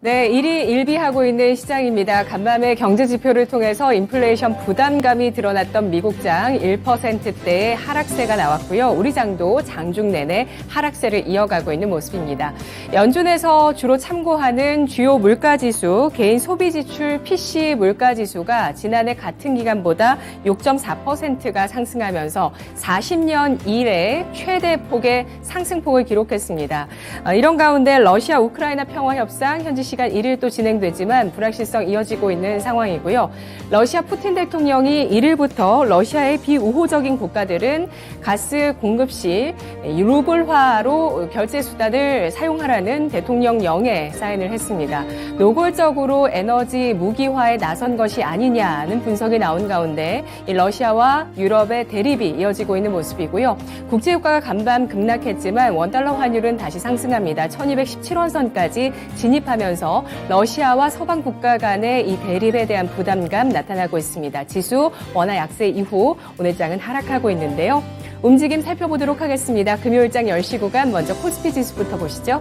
네, 일희일비하고 있는 시장입니다. 간밤에 경제 지표를 통해서 인플레이션 부담감이 드러났던 미국장 1%대의 하락세가 나왔고요. 우리 장도 장중 내내 하락세를 이어가고 있는 모습입니다. 연준에서 주로 참고하는 주요 물가지수, 개인 소비지출 PC 물가지수가 지난해 같은 기간보다 6.4%가 상승하면서 40년 이래 최대 폭의 상승폭을 기록했습니다. 이런 가운데 러시아 우크라이나 평화협상 현지 시간 1일 또 진행되지만 불확실성 이어지고 있는 상황이고요. 러시아 푸틴 대통령이 1일부터 러시아의 비우호적인 국가들은 가스 공급 시 루블화로 결제 수단을 사용하라는 대통령령에 사인을 했습니다. 노골적으로 에너지 무기화에 나선 것이 아니냐는 분석이 나온 가운데 이 러시아와 유럽의 대립이 이어지고 있는 모습이고요. 국제유가가 간밤 급락했지만 원달러 환율은 다시 상승합니다. 1217원 선까지 진입하면서 러시아와 서방 국가 간의 이 대립에 대한 부담감 나타나고 있습니다. 지수 원화 약세 이후 오늘 장은 하락하고 있는데요. 움직임 살펴보도록 하겠습니다. 금요일장 10시 구간 먼저 코스피 지수부터 보시죠.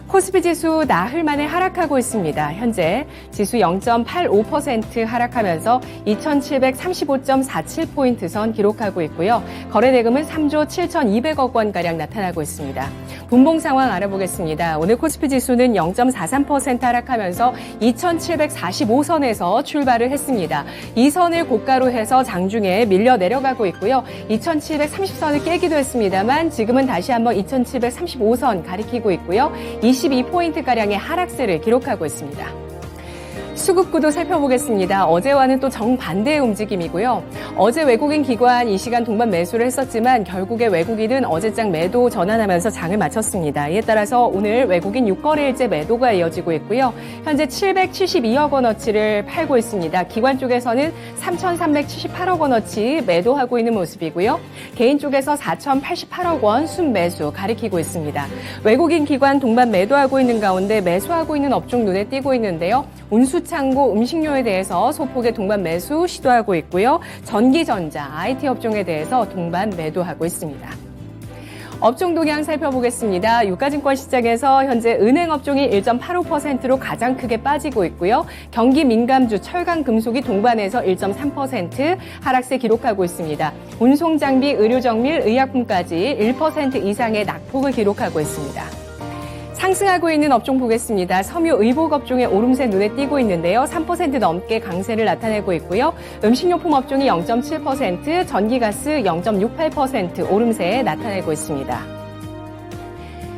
코스피 지수 나흘 만에 하락하고 있습니다. 현재 지수 0.85% 하락하면서 2735.47포인트 선 기록하고 있고요. 거래대금은 3조 7,200억 원가량 나타나고 있습니다. 분봉 상황 알아보겠습니다. 오늘 코스피 지수는 0.43% 하락하면서 2745선에서 출발을 했습니다. 이 선을 고가로 해서 장중에 밀려 내려가고 있고요. 2730선을 깨기도 했습니다만 지금은 다시 한번 2735선 가리키고 있고요. 22포인트가량의 하락세를 기록하고 있습니다. 수급구도 살펴보겠습니다. 어제와는 또 정반대의 움직임이고요. 어제 외국인 기관 이 시간 동반 매수를 했었지만 결국에 외국인은 어제장 매도 전환하면서 장을 마쳤습니다. 이에 따라서 오늘 외국인 6거래일째 매도가 이어지고 있고요. 현재 772억 원어치를 팔고 있습니다. 기관 쪽에서는 3,378억 원어치 매도하고 있는 모습이고요. 개인 쪽에서 4,088억 원 순매수 가리키고 있습니다. 외국인 기관 동반 매도하고 있는 가운데 매수하고 있는 업종 눈에 띄고 있는데요. 운수창고, 음식료에 대해서 소폭의 동반 매수 시도하고 있고요. 전기전자, IT 업종에 대해서 동반 매도하고 있습니다. 업종 동향 살펴보겠습니다. 유가증권 시장에서 현재 은행 업종이 1.85%로 가장 크게 빠지고 있고요. 경기 민감주 철강 금속이 동반해서 1.3% 하락세 기록하고 있습니다. 운송장비, 의료정밀, 의약품까지 1% 이상의 낙폭을 기록하고 있습니다. 상승하고 있는 업종 보겠습니다. 섬유 의복 업종의 오름세 눈에 띄고 있는데요. 3% 넘게 강세를 나타내고 있고요. 음식료품 업종이 0.7%, 전기가스 0.68% 오름세 나타내고 있습니다.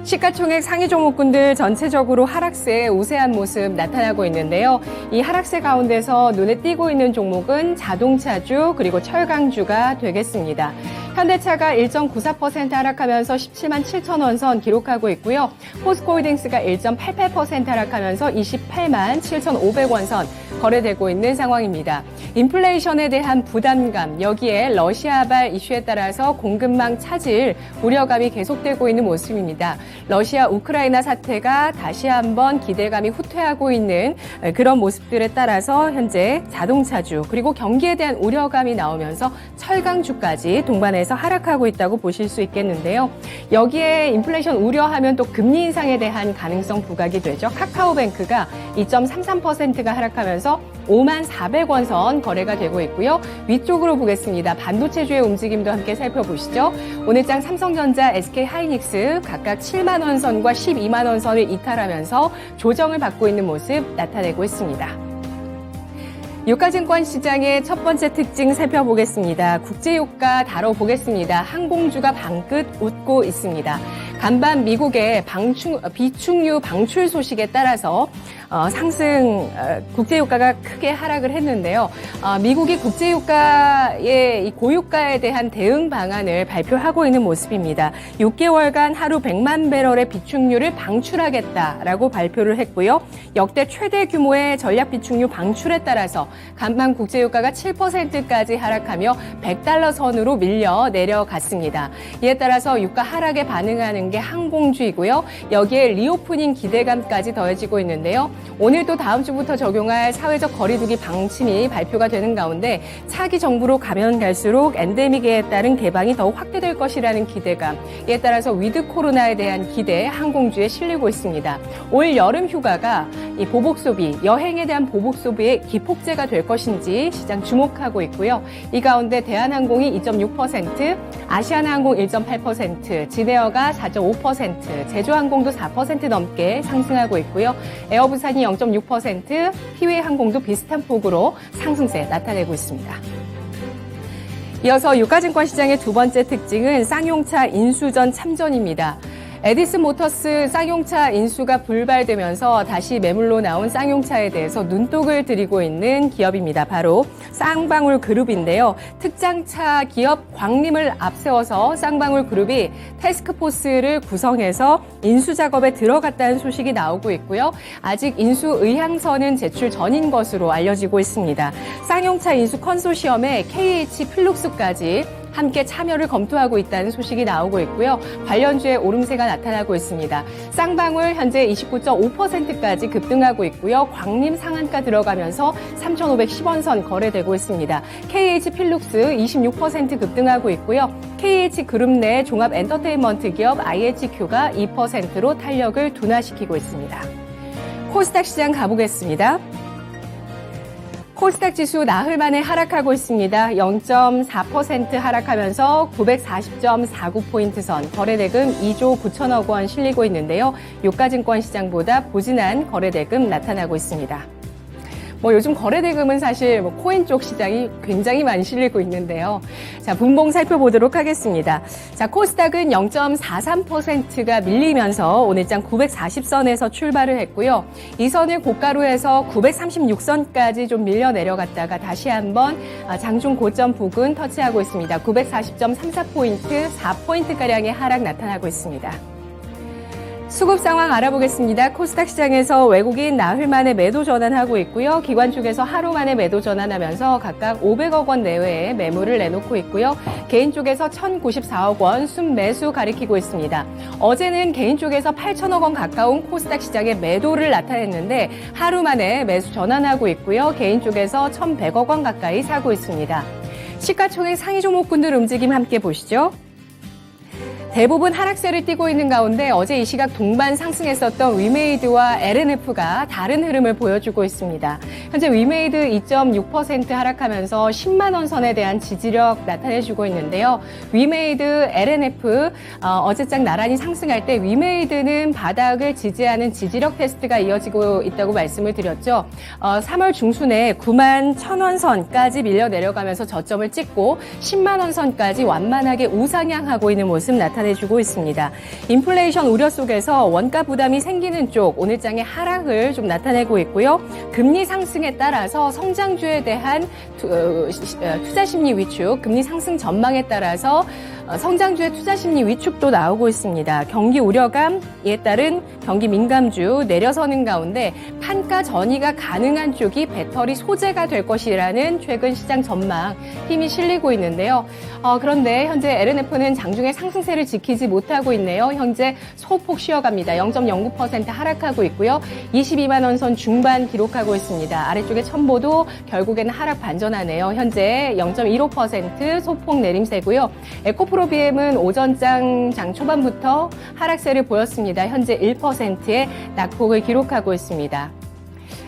시가총액 상위 종목군들 전체적으로 하락세에 우세한 모습 나타나고 있는데요. 이 하락세 가운데서 눈에 띄고 있는 종목은 자동차주 그리고 철강주가 되겠습니다. 현대차가 1.94% 하락하면서 17만 7천 원 선 기록하고 있고요. 포스코홀딩스가 1.88% 하락하면서 28만 7,500원 선 거래되고 있는 상황입니다. 인플레이션에 대한 부담감, 여기에 러시아발 이슈에 따라서 공급망 차질 우려감이 계속되고 있는 모습입니다. 러시아 우크라이나 사태가 다시 한번 기대감이 후퇴하고 있는 그런 모습들에 따라서 현재 자동차주 그리고 경기에 대한 우려감이 나오면서 철강주까지 동반해서 하락하고 있다고 보실 수 있겠는데요. 여기에 인플레이션 우려하면 또 금리 인상에 대한 가능성 부각이 되죠. 카카오뱅크가 2.33%가 하락하면서 5만 400원 선 거래가 되고 있고요. 위쪽으로 보겠습니다. 반도체주의 움직임도 함께 살펴보시죠. 오늘장 삼성전자, SK하이닉스 각각 7만 원 선과 12만 원 선을 이탈하면서 조정을 받고 있는 모습 나타내고 있습니다. 유가증권 시장의 첫 번째 특징 살펴보겠습니다. 국제유가 다뤄보겠습니다. 항공주가 방긋 웃고 있습니다. 간밤 미국의 비축유 방출 소식에 따라서 국제유가가 크게 하락을 했는데요. 미국이 국제유가의 이 고유가에 대한 대응 방안을 발표하고 있는 모습입니다. 6개월간 하루 100만 배럴의 비축유를 방출하겠다라고 발표를 했고요. 역대 최대 규모의 전략 비축유 방출에 따라서 간밤 국제유가가 7%까지 하락하며 $100 선으로 밀려 내려갔습니다. 이에 따라서 유가 하락에 반응하는 된 게 항공주이고요. 여기에 리오프닝 기대감까지 더해지고 있는데요. 오늘 또 다음 주부터 적용할 사회적 거리두기 방침이 발표가 되는 가운데 차기 정부로 가면 갈수록 엔데믹에 따른 개방이 더욱 확대될 것이라는 기대감, 이에 따라서 위드 코로나에 대한 기대, 항공주에 실리고 있습니다. 올 여름 휴가가 이 보복 소비, 여행에 대한 보복 소비의 기폭제가 될 것인지 시장 주목하고 있고요. 이 가운데 대한항공이 2.6%, 아시아나항공 1.8%, 진에어가 4.5%, 제주항공도 4% 넘게 상승하고 있고요. 에어부산이 0.6%, 희웨이항공도 비슷한 폭으로 상승세 나타내고 있습니다. 이어서 유가증권 시장의 두 번째 특징은 쌍용차 인수전 참전입니다. 에디슨 모터스 쌍용차 인수가 불발되면서 다시 매물로 나온 쌍용차에 대해서 눈독을 들이고 있는 기업입니다. 바로 쌍방울 그룹인데요. 특장차 기업 광림을 앞세워서 쌍방울 그룹이 태스크포스를 구성해서 인수 작업에 들어갔다는 소식이 나오고 있고요. 아직 인수 의향서는 제출 전인 것으로 알려지고 있습니다. 쌍용차 인수 컨소시엄에 KH 필룩스까지 함께 참여를 검토하고 있다는 소식이 나오고 있고요. 관련주의 오름세가 나타나고 있습니다. 쌍방울 현재 29.5%까지 급등하고 있고요. 광림 상한가 들어가면서 3,510원 선 거래되고 있습니다. KH 필룩스 26% 급등하고 있고요. KH 그룹 내 종합 엔터테인먼트 기업 IHQ가 2%로 탄력을 둔화시키고 있습니다. 코스닥 시장 가보겠습니다. 코스닥 지수 나흘 만에 하락하고 있습니다. 0.4% 하락하면서 940.49포인트 선, 거래대금 2조 9천억 원 실리고 있는데요. 유가증권 시장보다 부진한 거래대금 나타나고 있습니다. 요즘 거래대금은 사실 코인 쪽 시장이 굉장히 많이 실리고 있는데요. 자, 분봉 살펴보도록 하겠습니다. 자, 코스닥은 0.43%가 밀리면서 오늘장 940선에서 출발을 했고요. 이 선을 고가로 해서 936선까지 좀 밀려 내려갔다가 다시 한번 장중 고점 부근 터치하고 있습니다. 940.34포인트, 4포인트가량의 하락 나타나고 있습니다. 수급 상황 알아보겠습니다. 코스닥 시장에서 외국인 나흘 만에 매도 전환하고 있고요. 기관 쪽에서 하루 만에 매도 전환하면서 각각 500억 원 내외의 매물을 내놓고 있고요. 개인 쪽에서 1,094억 원 순매수 가리키고 있습니다. 어제는 개인 쪽에서 8천억 원 가까운 코스닥 시장의 매도를 나타냈는데 하루 만에 매수 전환하고 있고요. 개인 쪽에서 1,100억 원 가까이 사고 있습니다. 시가총액 상위 종목군들 움직임 함께 보시죠. 대부분 하락세를 띠고 있는 가운데 어제 이 시각 동반 상승했었던 위메이드와 LNF가 다른 흐름을 보여주고 있습니다. 현재 위메이드 2.6% 하락하면서 10만 원 선에 대한 지지력 나타내주고 있는데요. 위메이드, LNF 어제장 나란히 상승할 때 위메이드는 바닥을 지지하는 지지력 테스트가 이어지고 있다고 말씀을 드렸죠. 3월 중순에 9만 1,000원 선까지 밀려 내려가면서 저점을 찍고 10만 원 선까지 완만하게 우상향하고 있는 모습 나타내주고 있습니다. 인플레이션 우려 속에서 원가 부담이 생기는 쪽 오늘장의 하락을 좀 나타내고 있고요. 금리 상승에 따라서 성장주에 대한 투자 심리 위축, 금리 상승 전망에 따라서 성장주의 투자 심리 위축도 나오고 있습니다. 경기 우려감에 따른 경기 민감주 내려서는 가운데 판가 전이가 가능한 쪽이 배터리 소재가 될 것이라는 최근 시장 전망 힘이 실리고 있는데요. 그런데 현재 LNF는 장중에 상승세를 지키지 못하고 있네요. 현재 소폭 쉬어갑니다. 0.09% 하락하고 있고요. 22만 원 선 중반 기록하고 있습니다. 아래쪽에 첨보도 결국에는 하락 반전하네요. 현재 0.15% 소폭 내림세고요. 에코프로비엠은 오전장 장 초반부터 하락세를 보였습니다. 현재 1%의 낙폭을 기록하고 있습니다.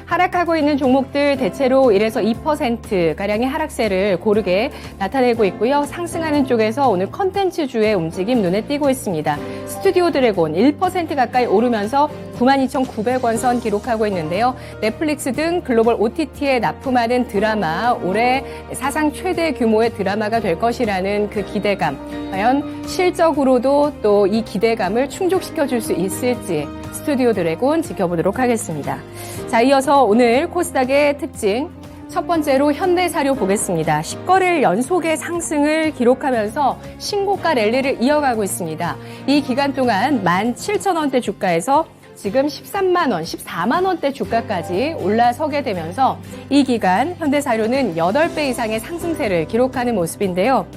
하락하고 있는 종목들 대체로 1에서 2%가량의 하락세를 고르게 나타내고 있고요. 상승하는 쪽에서 오늘 컨텐츠주의 움직임 눈에 띄고 있습니다. 스튜디오 드래곤 1% 가까이 오르면서 92,900원 선 기록하고 있는데요. 넷플릭스 등 글로벌 OTT에 납품하는 드라마, 올해 사상 최대 규모의 드라마가 될 것이라는 그 기대감. 과연 실적으로도 또 이 기대감을 충족시켜줄 수 있을지 스튜디오 드래곤 지켜보도록 하겠습니다. 자, 이어서 오늘 코스닥의 특징 첫 번째로 현대사료 보겠습니다. 10거래일 연속의 상승을 기록하면서 신고가 랠리를 이어가고 있습니다. 이 기간 동안 17,000원대 주가에서 지금 13만 원, 14만 원대 주가까지 올라서게 되면서 이 기간 현대사료는 8배 이상의 상승세를 기록하는 모습인데요.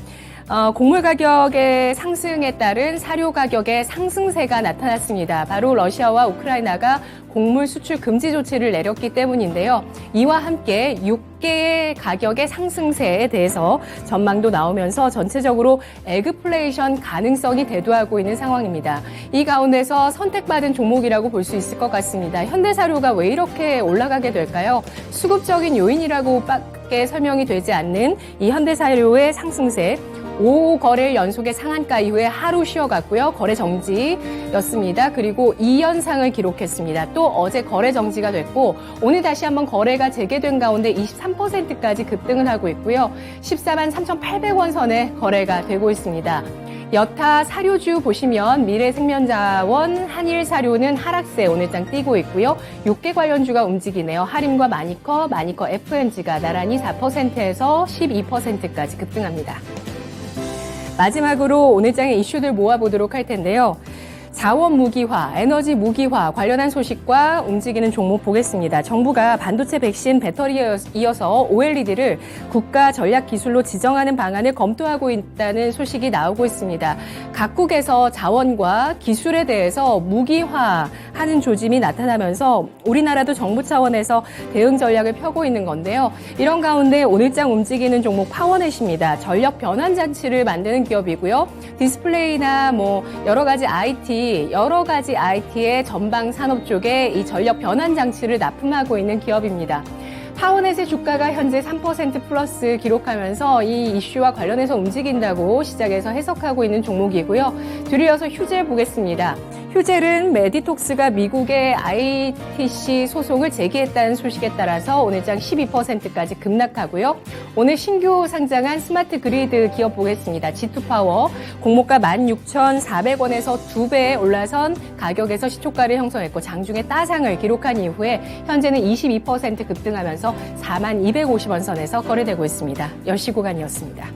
곡물 가격의 상승에 따른 사료 가격의 상승세가 나타났습니다. 바로 러시아와 우크라이나가 곡물 수출 금지 조치를 내렸기 때문인데요. 이와 함께 6개의 가격의 상승세에 대해서 전망도 나오면서 전체적으로 에그플레이션 가능성이 대두하고 있는 상황입니다. 이 가운데서 선택받은 종목이라고 볼 수 있을 것 같습니다. 현대사료가 왜 이렇게 올라가게 될까요? 수급적인 요인이라고밖에 설명이 되지 않는 이 현대사료의 상승세, 5거래일 연속의 상한가 이후에 하루 쉬어갔고요. 거래 정지였습니다. 그리고 2연상을 기록했습니다. 또 어제 거래 정지가 됐고 오늘 다시 한번 거래가 재개된 가운데 23%까지 급등을 하고 있고요. 14만 3,800원 선에 거래가 되고 있습니다. 여타 사료주 보시면 미래생명자원, 한일사료는 하락세 오늘장 띄고 있고요. 6개 관련주가 움직이네요. 하림과 마니커, 마니커 FNG가 나란히 4%에서 12%까지 급등합니다. 마지막으로 오늘장의 이슈들 모아보도록 할 텐데요. 자원 무기화, 에너지 무기화 관련한 소식과 움직이는 종목 보겠습니다. 정부가 반도체 백신 배터리에 이어서 OLED를 국가 전략 기술로 지정하는 방안을 검토하고 있다는 소식이 나오고 있습니다. 각국에서 자원과 기술에 대해서 무기화하는 조짐이 나타나면서 우리나라도 정부 차원에서 대응 전략을 펴고 있는 건데요. 이런 가운데 오늘장 움직이는 종목 파워넷입니다. 전력 변환 장치를 만드는 기업이고요. 디스플레이나 여러 가지 IT의 전방 산업 쪽에 이 전력 변환 장치를 납품하고 있는 기업입니다. 파워넷의 주가가 현재 3% 플러스 기록하면서 이 이슈와 관련해서 움직인다고 시장에서 해석하고 있는 종목이고요. 뒤이어서 휴젤 보겠습니다. 휴젤은 메디톡스가 미국의 ITC 소송을 제기했다는 소식에 따라서 오늘장 12%까지 급락하고요. 오늘 신규 상장한 스마트 그리드 기업 보겠습니다. G2파워 공모가 16,400원에서 2배 올라선 가격에서 시초가를 형성했고 장중에 따상을 기록한 이후에 현재는 22% 급등하면서 4250원 선에서 거래되고 있습니다. 10시 구간이었습니다.